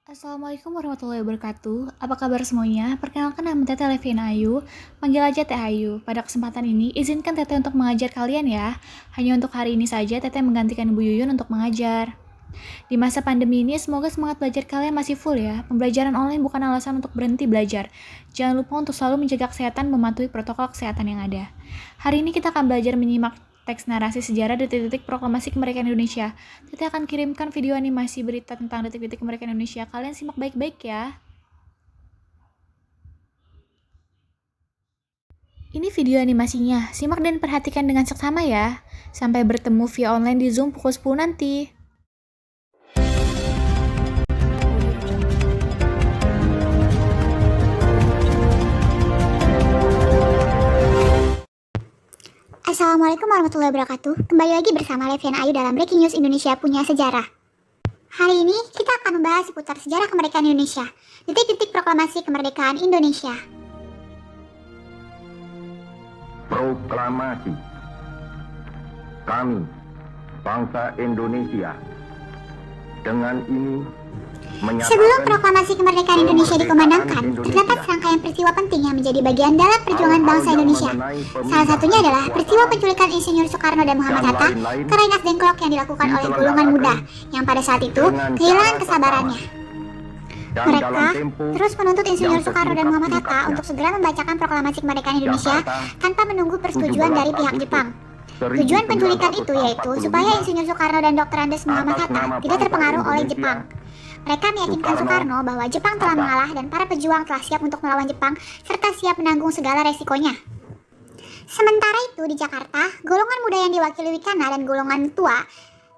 Assalamualaikum warahmatullahi wabarakatuh. Apa kabar semuanya? Perkenalkan nama Teteh Levina Ayu, panggil aja Teh Ayu. Pada kesempatan ini, izinkan Teteh untuk mengajar kalian ya. Hanya untuk hari ini saja Teteh menggantikan Ibu Yuyun untuk mengajar. Di masa pandemi ini, semoga semangat belajar kalian masih full ya. Pembelajaran online bukan alasan untuk berhenti belajar. Jangan lupa untuk selalu menjaga kesehatan, mematuhi protokol kesehatan yang ada. Hari ini kita akan belajar menyimak teks narasi sejarah detik-detik proklamasi kemerdekaan Indonesia. Teteh akan kirimkan video animasi berita tentang detik-detik kemerdekaan Indonesia. Kalian simak baik-baik ya. Ini video animasinya. Simak dan perhatikan dengan seksama ya. Sampai bertemu via online di Zoom pukul 10 nanti. Assalamualaikum warahmatullahi wabarakatuh. Kembali lagi bersama Leviana Ayu dalam Breaking News Indonesia Punya Sejarah. Hari ini kita akan membahas seputar sejarah kemerdekaan Indonesia, detik-detik proklamasi kemerdekaan Indonesia. Proklamasi. Kami, bangsa Indonesia, dengan ini Sebelum proklamasi kemerdekaan Indonesia dikumandangkan, terdapat serangkaian peristiwa penting yang menjadi bagian dalam perjuangan bangsa Indonesia. Salah satunya adalah peristiwa penculikan Insinyur Soekarno dan Muhammad Hatta ke Rengas Dengklok yang dilakukan oleh golongan muda yang pada saat itu kehilangan kesabarannya. Mereka terus menuntut Insinyur Soekarno dan Muhammad Hatta untuk segera membacakan proklamasi kemerdekaan Indonesia tanpa menunggu persetujuan dari pihak Jepang. Tujuan penculikan itu yaitu supaya Insinyur Soekarno dan Dr. Andes Muhammad Hatta tidak terpengaruh oleh Jepang. Mereka meyakinkan Soekarno bahwa Jepang telah mengalah dan para pejuang telah siap untuk melawan Jepang serta siap menanggung segala resikonya. Sementara itu di Jakarta, golongan muda yang diwakili Wikana dan golongan tua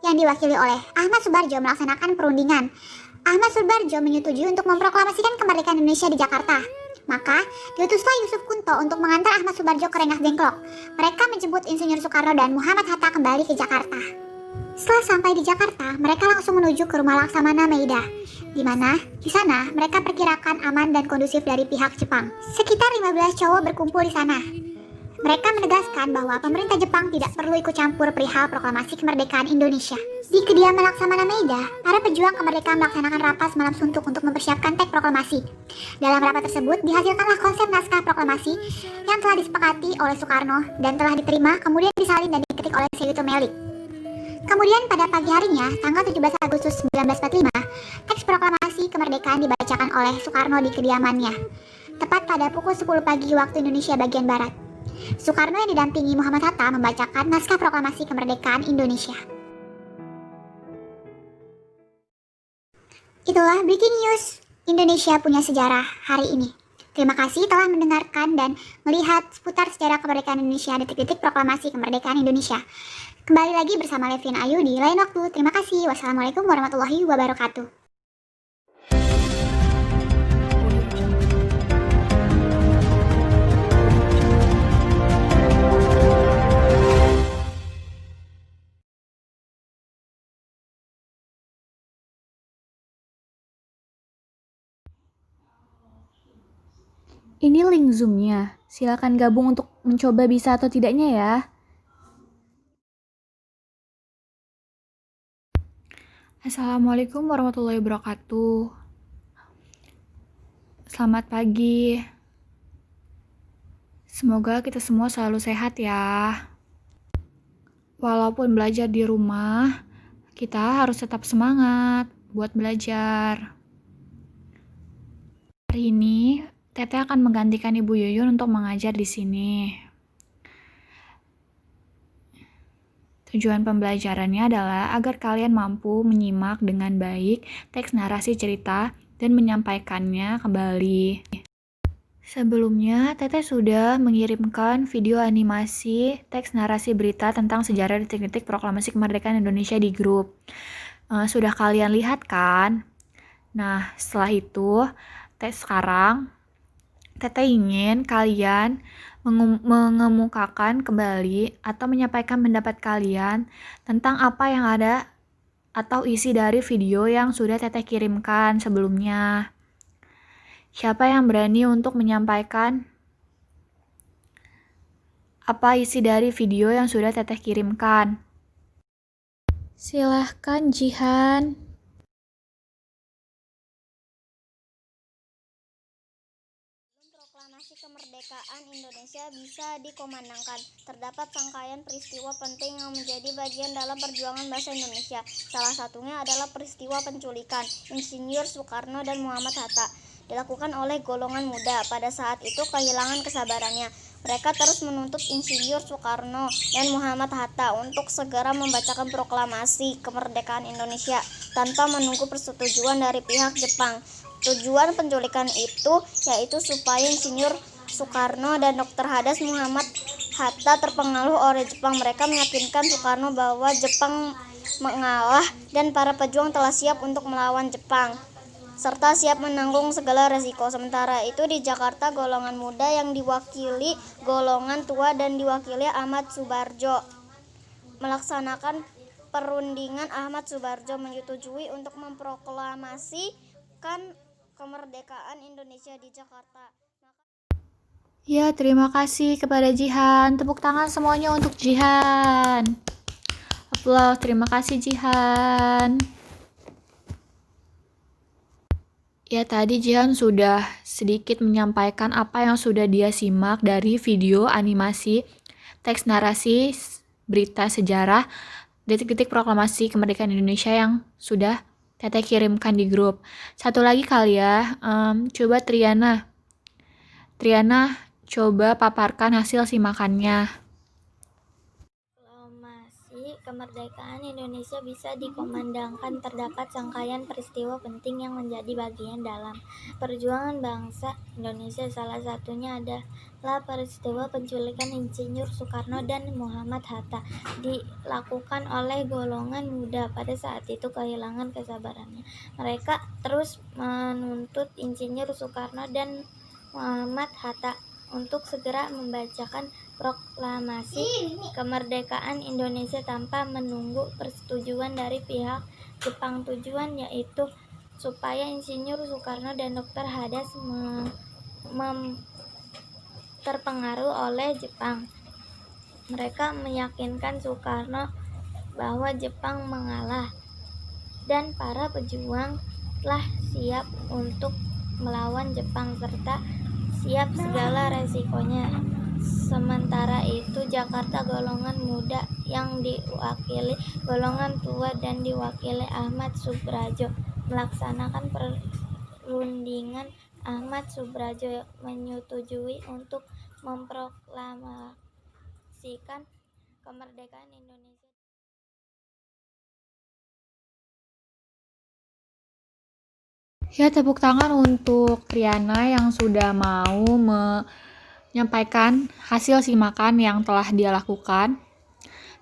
yang diwakili oleh Ahmad Subarjo melaksanakan perundingan. Ahmad Subarjo menyetujui untuk memproklamasikan kemerdekaan Indonesia di Jakarta. Maka, diutuslah Yusuf Kunto untuk mengantar Ahmad Subarjo ke Rengas Dengklok. Mereka menjemput Insinyur Soekarno dan Muhammad Hatta kembali ke Jakarta. Setelah sampai di Jakarta, mereka langsung menuju ke rumah Laksamana Meida, di mana di sana mereka perkirakan aman dan kondusif dari pihak Jepang. Sekitar 15 cowok berkumpul di sana. Mereka menegaskan bahwa pemerintah Jepang tidak perlu ikut campur perihal proklamasi kemerdekaan Indonesia. Di kediaman Laksamana Meida, para pejuang kemerdekaan melaksanakan rapat malam suntuk untuk mempersiapkan teks proklamasi. Dalam rapat tersebut dihasilkanlah konsep naskah proklamasi yang telah disepakati oleh Soekarno dan telah diterima kemudian disalin dan diketik oleh Sejuto Melik. Kemudian pada pagi harinya, tanggal 17 Agustus 1945, teks proklamasi kemerdekaan dibacakan oleh Soekarno di kediamannya, tepat pada pukul 10 pagi waktu Indonesia bagian Barat. Soekarno yang didampingi Muhammad Hatta membacakan naskah proklamasi kemerdekaan Indonesia. Itulah Breaking News Indonesia Punya Sejarah hari ini. Terima kasih telah mendengarkan dan melihat seputar sejarah kemerdekaan Indonesia, detik-detik proklamasi kemerdekaan Indonesia. Kembali lagi bersama Levina Ayu di lain waktu. Terima kasih. Wassalamualaikum warahmatullahi wabarakatuh. Ini link Zoom-nya. Silakan gabung untuk mencoba bisa atau tidaknya ya. Assalamualaikum warahmatullahi wabarakatuh. Selamat pagi. Semoga kita semua selalu sehat ya. Walaupun belajar di rumah, kita harus tetap semangat buat belajar. Hari ini, Teteh akan menggantikan Ibu Yuyun untuk mengajar di sini. Tujuan pembelajarannya adalah agar kalian mampu menyimak dengan baik teks narasi cerita dan menyampaikannya kembali. Sebelumnya, Teteh sudah mengirimkan video animasi teks narasi berita tentang sejarah detik-detik proklamasi kemerdekaan Indonesia di grup. Sudah kalian lihat kan? Nah, setelah itu, sekarang Teteh ingin kalian mengemukakan kembali atau menyampaikan pendapat kalian tentang apa yang ada atau isi dari video yang sudah Teteh kirimkan sebelumnya. Siapa yang berani untuk menyampaikan apa isi dari video yang sudah Teteh kirimkan. Silahkan Jihan. Proklamasi kemerdekaan Indonesia bisa dikomandangkan. Terdapat rangkaian peristiwa penting yang menjadi bagian dalam perjuangan bangsa Indonesia. Salah satunya adalah peristiwa penculikan Insinyur Soekarno dan Muhammad Hatta dilakukan oleh golongan muda. Pada saat itu kehilangan kesabarannya. Mereka terus menuntut Insinyur Soekarno dan Muhammad Hatta untuk segera membacakan proklamasi kemerdekaan Indonesia tanpa menunggu persetujuan dari pihak Jepang. Tujuan penculikan itu yaitu supaya Insinyur Soekarno dan Dr. Hadas Muhammad Hatta terpengaruh oleh Jepang. Mereka meyakinkan Soekarno bahwa Jepang mengalah dan para pejuang telah siap untuk melawan Jepang, serta siap menanggung segala resiko. Sementara itu di Jakarta, golongan muda yang diwakili golongan tua dan diwakili Ahmad Subarjo melaksanakan perundingan. Ahmad Subarjo menyetujui untuk memproklamasikan kemerdekaan Indonesia di Jakarta. Ya, terima kasih kepada Jihan. Tepuk tangan semuanya untuk Jihan. Aplaus, terima kasih Jihan. Ya, tadi Jihan sudah sedikit menyampaikan apa yang sudah dia simak dari video animasi teks narasi berita sejarah detik-detik proklamasi kemerdekaan Indonesia yang sudah Teteh kirimkan di grup. Satu lagi kali ya, coba Triana coba paparkan hasil simakannya. Proklamasi kemerdekaan Indonesia bisa dikomandangkan. Terdapat rangkaian peristiwa penting yang menjadi bagian dalam perjuangan bangsa Indonesia. Salah satunya adalah peristiwa penculikan Insinyur Soekarno dan Muhammad Hatta dilakukan oleh golongan muda. Pada saat itu kehilangan kesabarannya. Mereka terus menuntut Insinyur Soekarno dan Muhammad Hatta untuk segera membacakan proklamasi kemerdekaan Indonesia tanpa menunggu persetujuan dari pihak Jepang. Tujuan yaitu supaya Insinyur Soekarno dan Dr. Hadas terpengaruh oleh Jepang. Mereka meyakinkan Soekarno bahwa Jepang mengalah dan para pejuang telah siap untuk melawan Jepang serta siap segala resikonya. Sementara itu Jakarta, golongan muda yang diwakili golongan tua dan diwakili Ahmad Subarjo melaksanakan perundingan. Ahmad Subarjo menyetujui untuk memproklamasikan kemerdekaan Indonesia. Ya, tepuk tangan untuk Triana yang sudah mau menyampaikan hasil simakan yang telah dia lakukan.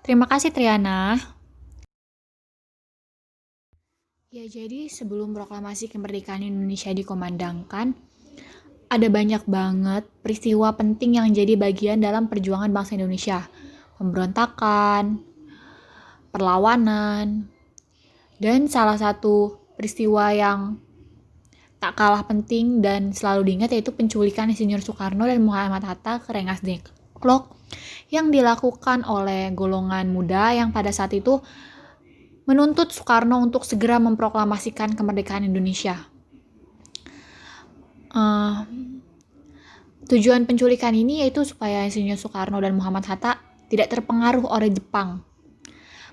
Terima kasih Triana. Ya, jadi sebelum proklamasi kemerdekaan Indonesia dikomandangkan, ada banyak banget peristiwa penting yang jadi bagian dalam perjuangan bangsa Indonesia. Pemberontakan, perlawanan, dan salah satu peristiwa yang tak kalah penting dan selalu diingat yaitu penculikan Insinyur Soekarno dan Muhammad Hatta ke Rengas Dengklok yang dilakukan oleh golongan muda yang pada saat itu menuntut Soekarno untuk segera memproklamasikan kemerdekaan Indonesia. Tujuan penculikan ini yaitu supaya Insinyur Soekarno dan Muhammad Hatta tidak terpengaruh oleh Jepang.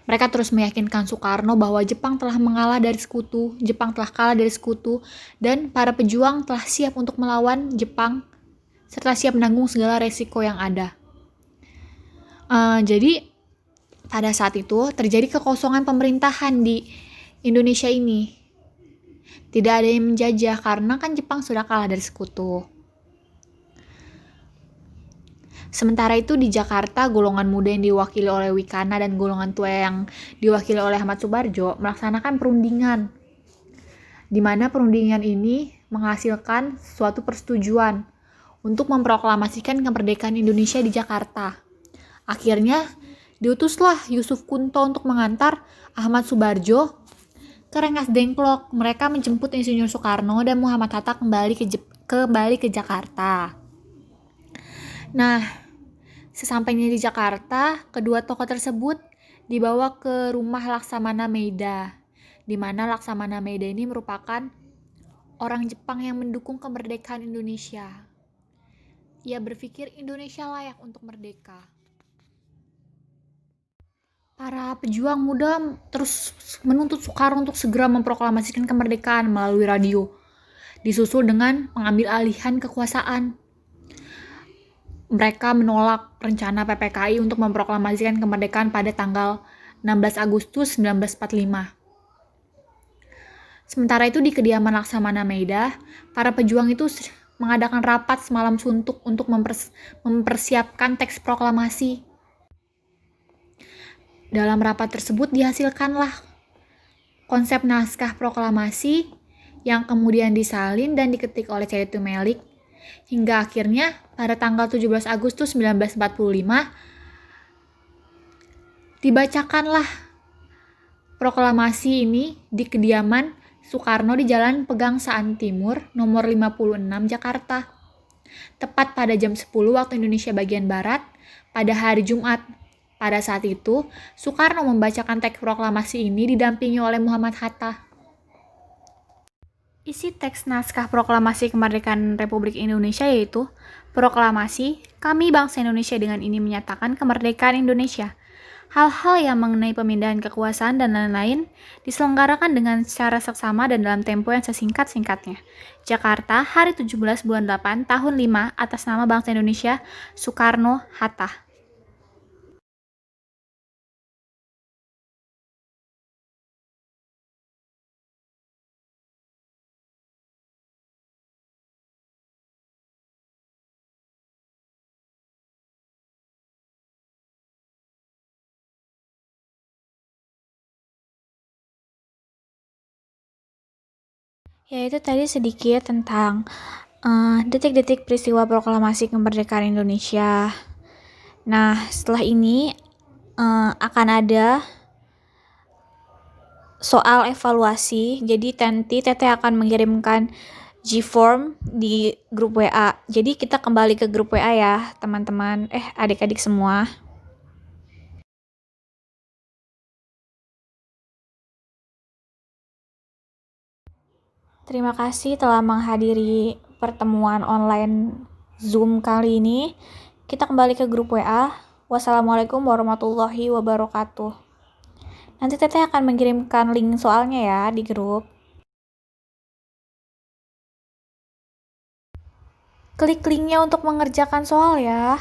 Mereka terus meyakinkan Soekarno bahwa Jepang telah mengalah dari sekutu, Jepang telah kalah dari sekutu, dan para pejuang telah siap untuk melawan Jepang, serta siap menanggung segala resiko yang ada. Jadi, pada saat itu terjadi kekosongan pemerintahan di Indonesia ini. Tidak ada yang menjajah karena kan Jepang sudah kalah dari sekutu. Sementara itu di Jakarta, golongan muda yang diwakili oleh Wikana dan golongan tua yang diwakili oleh Ahmad Subarjo melaksanakan perundingan, di mana perundingan ini menghasilkan suatu persetujuan untuk memproklamasikan kemerdekaan Indonesia di Jakarta. Akhirnya diutuslah Yusuf Kunto untuk mengantar Ahmad Subarjo ke Rengas Dengklok. Mereka menjemput Insinyur Soekarno dan Muhammad Hatta kembali ke Jakarta. Nah, Sesampainya di Jakarta, kedua tokoh tersebut dibawa ke rumah Laksamana Meida, di mana Laksamana Meida ini merupakan orang Jepang yang mendukung kemerdekaan Indonesia. Ia berpikir Indonesia layak untuk merdeka. Para pejuang muda terus menuntut Soekarno untuk segera memproklamasikan kemerdekaan melalui radio, disusul dengan pengambil alihan kekuasaan. Mereka menolak rencana PPKI untuk memproklamasikan kemerdekaan pada tanggal 16 Agustus 1945. Sementara itu di kediaman Laksamana Meida, para pejuang itu mengadakan rapat semalam suntuk untuk mempersiapkan teks proklamasi. Dalam rapat tersebut dihasilkanlah konsep naskah proklamasi yang kemudian disalin dan diketik oleh Caitu Melik, hingga akhirnya pada tanggal 17 Agustus 1945 dibacakanlah proklamasi ini di kediaman Soekarno di Jalan Pegangsaan Timur nomor 56 Jakarta, tepat pada jam 10 waktu Indonesia bagian Barat pada hari Jumat. Pada saat itu, Soekarno membacakan teks proklamasi ini didampingi oleh Muhammad Hatta. Isi teks naskah proklamasi kemerdekaan Republik Indonesia yaitu, proklamasi, kami bangsa Indonesia dengan ini menyatakan kemerdekaan Indonesia. Hal-hal yang mengenai pemindahan kekuasaan dan lain-lain diselenggarakan dengan secara seksama dan dalam tempo yang sesingkat-singkatnya. Jakarta, hari 17 bulan 8 tahun 5 atas nama bangsa Indonesia, Soekarno, Hatta. Ya, itu tadi sedikit tentang detik-detik peristiwa proklamasi kemerdekaan Indonesia. Nah, setelah ini akan ada soal evaluasi. Jadi nanti Teteh akan mengirimkan G-form di grup WA. Jadi kita kembali ke grup WA ya, teman-teman. Adik-adik semua. Terima kasih telah menghadiri pertemuan online Zoom kali ini. Kita kembali ke grup WA. Wassalamualaikum warahmatullahi wabarakatuh. Nanti Teteh akan mengirimkan link soalnya ya di grup. Klik linknya untuk mengerjakan soal ya.